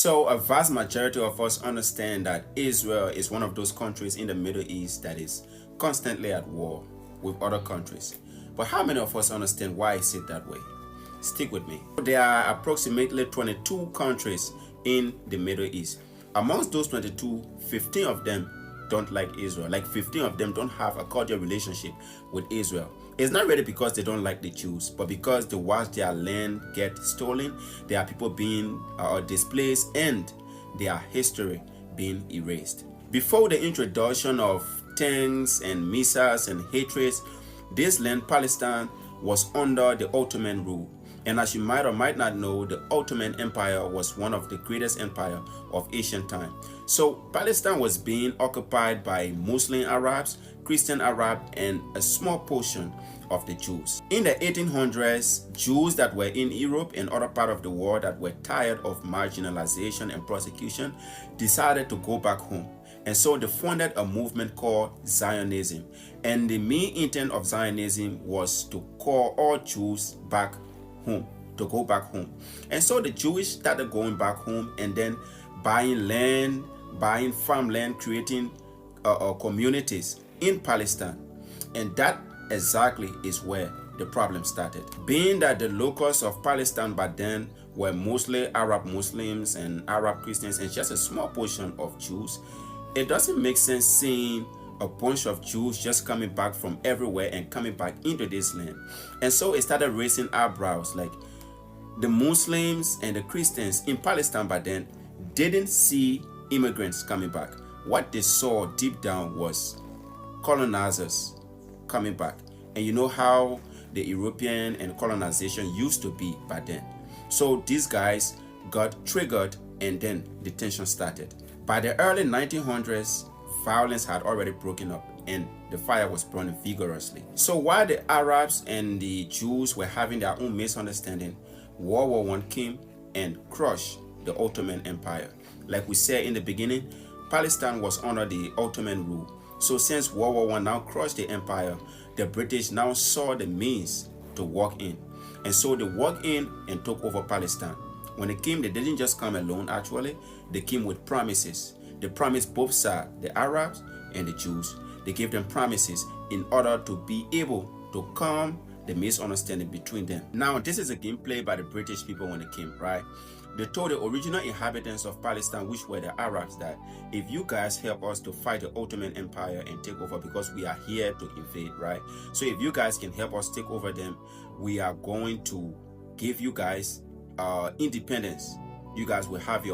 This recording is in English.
So, a vast majority of us understand that Israel is one of those countries in the Middle East that is constantly at war with other countries. But how many of us understand why is it that way? Stick with me. There are approximately 22 countries in the Middle East. Amongst those 22, 15 of them don't like Israel. Like 15 of them don't have a cordial relationship with Israel. It's not really because they don't like the Jews, but because they watch their land get stolen, there are people being displaced, and their history being erased. Before the introduction of tanks and missiles and hatreds, this land, Palestine, was under the Ottoman rule. And as you might or might not know, the Ottoman Empire was one of the greatest empires of ancient time. So Palestine was being occupied by Muslim Arabs, Christian Arabs, and a small portion of the Jews. In the 1800s, Jews that were in Europe and other parts of the world that were tired of marginalization and persecution decided to go back home. And so they founded a movement called Zionism. And the main intent of Zionism was to call all Jews back home, to go back home. And so the Jewish started going back home and then buying land, buying farmland, creating communities in Palestine. And that exactly is where the problem started. Being that the locals of Palestine back then were mostly Arab Muslims and Arab Christians and just a small portion of Jews, it doesn't make sense seeing a bunch of Jews just coming back from everywhere and coming back into this land. And so it started raising eyebrows. Like, the Muslims and the Christians in Palestine back then didn't see immigrants coming back. What they saw deep down was colonizers coming back. And you know how the European and colonization used to be back then. So these guys got triggered, and then the tension started. By the early 1900s, violence had already broken up and the fire was burning vigorously. So while the Arabs and the Jews were having their own misunderstanding, World War I came and crushed the Ottoman Empire. Like we said in the beginning, Palestine was under the Ottoman rule. So since World War I now crushed the empire, the British now saw the means to walk in. And so they walked in and took over Palestine. When they came, they didn't just come alone actually. They came with promises. They promised both sides, the Arabs and the Jews. They gave them promises in order to be able to calm the misunderstanding between them. Now, this is a game played by the British people when they came, right? They told the original inhabitants of Palestine, which were the Arabs, that if you guys help us to fight the Ottoman Empire and take over, because we are here to invade, right? So if you guys can help us take over them, we are going to give you guys independence. You guys will have your